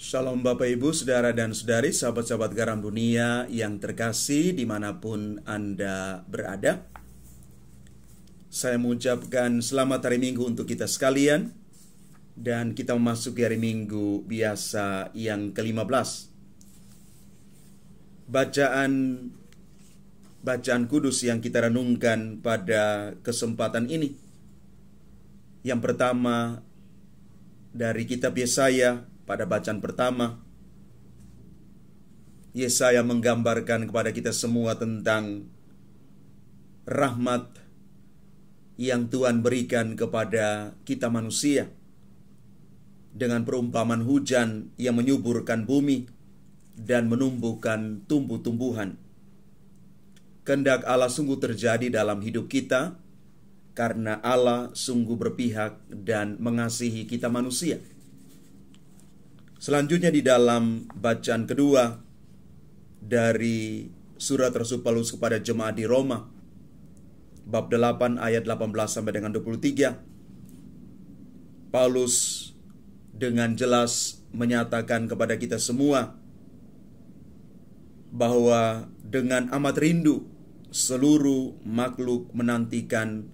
Shalom Bapak Ibu, Saudara dan Saudari, sahabat-sahabat garam dunia yang terkasih dimanapun Anda berada. Saya mengucapkan selamat hari Minggu untuk kita sekalian. Dan kita memasuki hari Minggu biasa yang ke-15. Bacaan kudus yang kita renungkan pada kesempatan ini. Yang pertama dari kitab Yesaya. Pada bacaan pertama, Yesaya menggambarkan kepada kita semua tentang rahmat yang Tuhan berikan kepada kita manusia, dengan perumpamaan hujan yang menyuburkan bumi dan menumbuhkan tumbuh-tumbuhan. Kehendak Allah sungguh terjadi dalam hidup kita, karena Allah sungguh berpihak dan mengasihi kita manusia. Selanjutnya di dalam bacaan kedua dari surat Rasul Paulus kepada jemaat di Roma, bab 8 ayat 18 sampai dengan 23, Paulus dengan jelas menyatakan kepada kita semua bahwa dengan amat rindu seluruh makhluk menantikan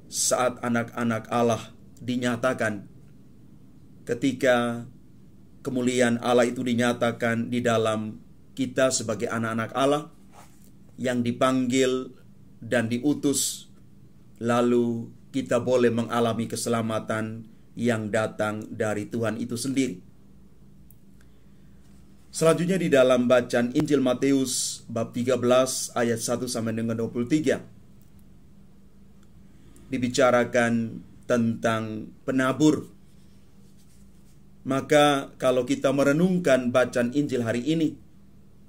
saat anak-anak Allah dinyatakan, ketika kemuliaan Allah itu dinyatakan di dalam kita sebagai anak-anak Allah yang dipanggil dan diutus, lalu kita boleh mengalami keselamatan yang datang dari Tuhan itu sendiri. Selanjutnya di dalam bacaan Injil Matius bab 13 ayat 1 sampai dengan 23 dibicarakan tentang penabur. Maka kalau kita merenungkan bacaan Injil hari ini,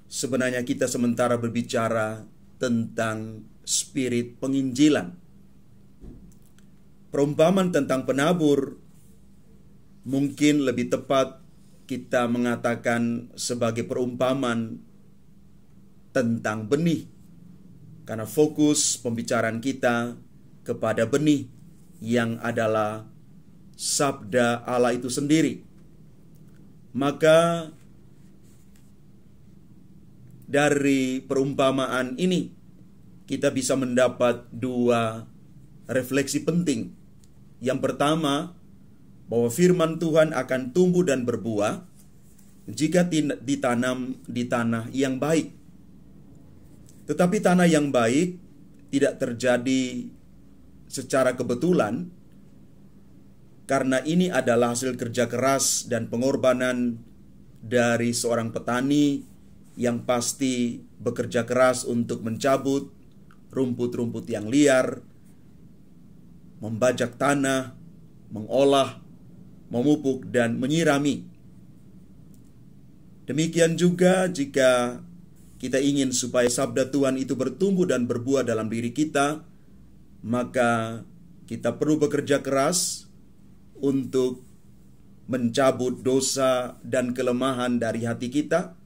sebenarnya kita sementara berbicara tentang spirit penginjilan. Perumpamaan tentang penabur mungkin lebih tepat kita mengatakan sebagai perumpamaan tentang benih, karena fokus pembicaraan kita kepada benih yang adalah sabda Allah itu sendiri. Maka dari perumpamaan ini kita bisa mendapat dua refleksi penting. Yang pertama, bahwa firman Tuhan akan tumbuh dan berbuah jika ditanam di tanah yang baik. Tetapi tanah yang baik tidak terjadi secara kebetulan, karena ini adalah hasil kerja keras dan pengorbanan dari seorang petani yang pasti bekerja keras untuk mencabut rumput-rumput yang liar, membajak tanah, mengolah, memupuk, dan menyirami. Demikian juga jika kita ingin supaya sabda Tuhan itu bertumbuh dan berbuah dalam diri kita, maka kita perlu bekerja keras untuk mencabut dosa dan kelemahan dari hati kita,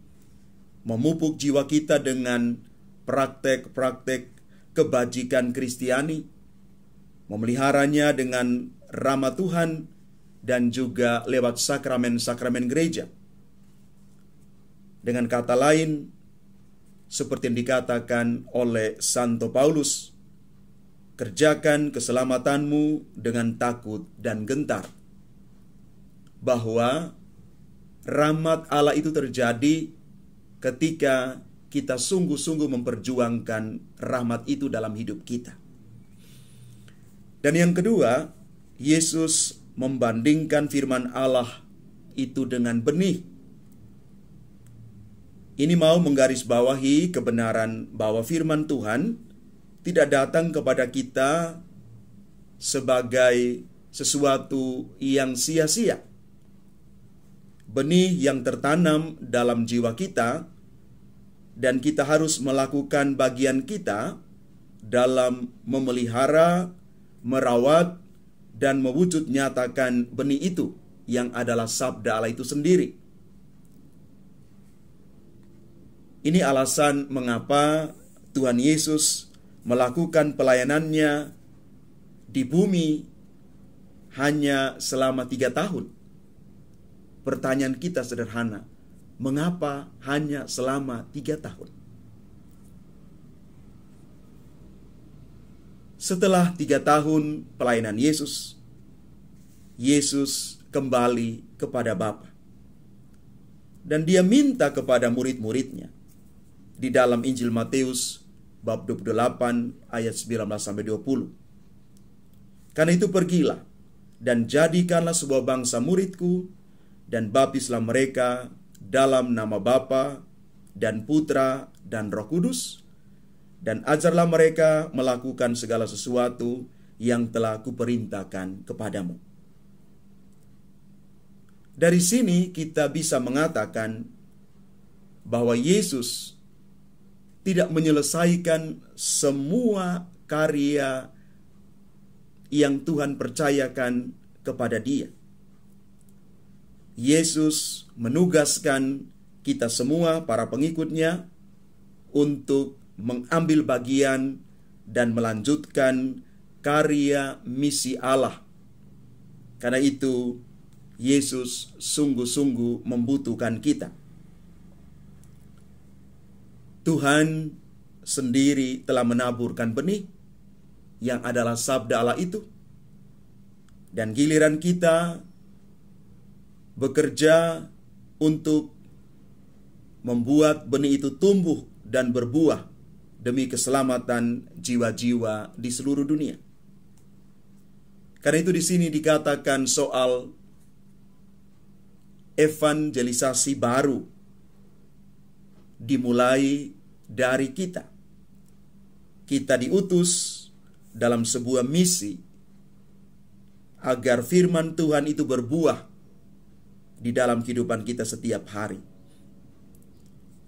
memupuk jiwa kita dengan praktek-praktek kebajikan Kristiani, memeliharanya dengan rahmat Tuhan, dan juga lewat sakramen-sakramen gereja. Dengan kata lain, seperti yang dikatakan oleh Santo Paulus, kerjakan keselamatanmu dengan takut dan gentar. Bahwa rahmat Allah itu terjadi ketika kita sungguh-sungguh memperjuangkan rahmat itu dalam hidup kita. Dan yang kedua, Yesus membandingkan firman Allah itu dengan benih. Ini mau menggarisbawahi kebenaran bahwa firman Tuhan tidak datang kepada kita sebagai sesuatu yang sia-sia. Benih yang tertanam dalam jiwa kita, dan kita harus melakukan bagian kita dalam memelihara, merawat, dan mewujud nyatakan benih itu yang adalah sabda Allah itu sendiri. Ini alasan mengapa Tuhan Yesus melakukan pelayanannya di bumi hanya selama 3 tahun. pertanyaan kita sederhana. Mengapa hanya selama 3 tahun? Setelah 3 tahun pelayanan Yesus, Yesus kembali kepada Bapa. Dan dia minta kepada murid-muridnya. Di dalam Injil Matius bab 28 ayat 19-20. Karena itu pergilah dan jadikanlah sebuah bangsa muridku, dan baptislah mereka dalam nama Bapa dan Putra dan Roh Kudus, dan ajarlah mereka melakukan segala sesuatu yang telah kuperintahkan kepadamu. Dari sini kita bisa mengatakan bahwa Yesus tidak menyelesaikan semua karya yang Tuhan percayakan kepada dia. Yesus menugaskan kita semua, para pengikutnya, untuk mengambil bagian dan melanjutkan karya misi Allah. Karena itu, Yesus sungguh-sungguh membutuhkan kita. Tuhan sendiri telah menaburkan benih yang adalah sabda Allah itu. Dan giliran kita bekerja untuk membuat benih itu tumbuh dan berbuah demi keselamatan jiwa-jiwa di seluruh dunia. Karena itu di sini dikatakan soal evangelisasi baru dimulai dari kita. Kita diutus dalam sebuah misi agar firman Tuhan itu berbuah di dalam kehidupan kita setiap hari.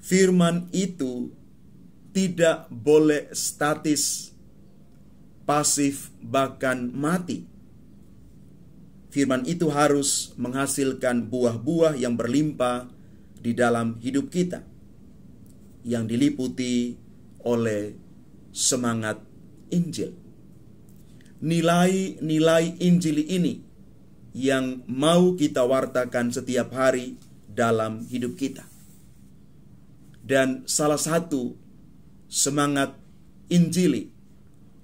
Firman itu tidak boleh statis, pasif, bahkan mati. Firman itu harus menghasilkan buah-buah yang berlimpah di dalam hidup kita, yang diliputi oleh semangat Injil. Nilai-nilai Injil ini yang mau kita wartakan setiap hari dalam hidup kita. Dan salah satu semangat Injili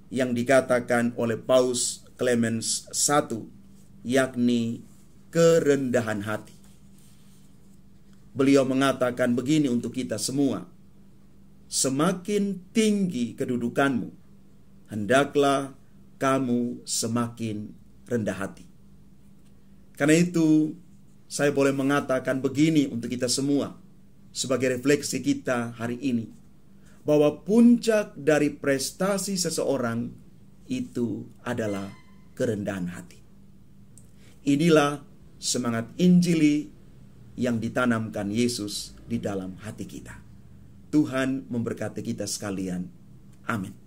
yang dikatakan oleh Paus Clemens I, yakni kerendahan hati. Beliau mengatakan begini untuk kita semua: semakin tinggi kedudukanmu, hendaklah kamu semakin rendah hati. Karena itu, saya boleh mengatakan begini untuk kita semua, sebagai refleksi kita hari ini, bahwa puncak dari prestasi seseorang itu adalah kerendahan hati. Inilah semangat Injili yang ditanamkan Yesus di dalam hati kita. Tuhan memberkati kita sekalian. Amin.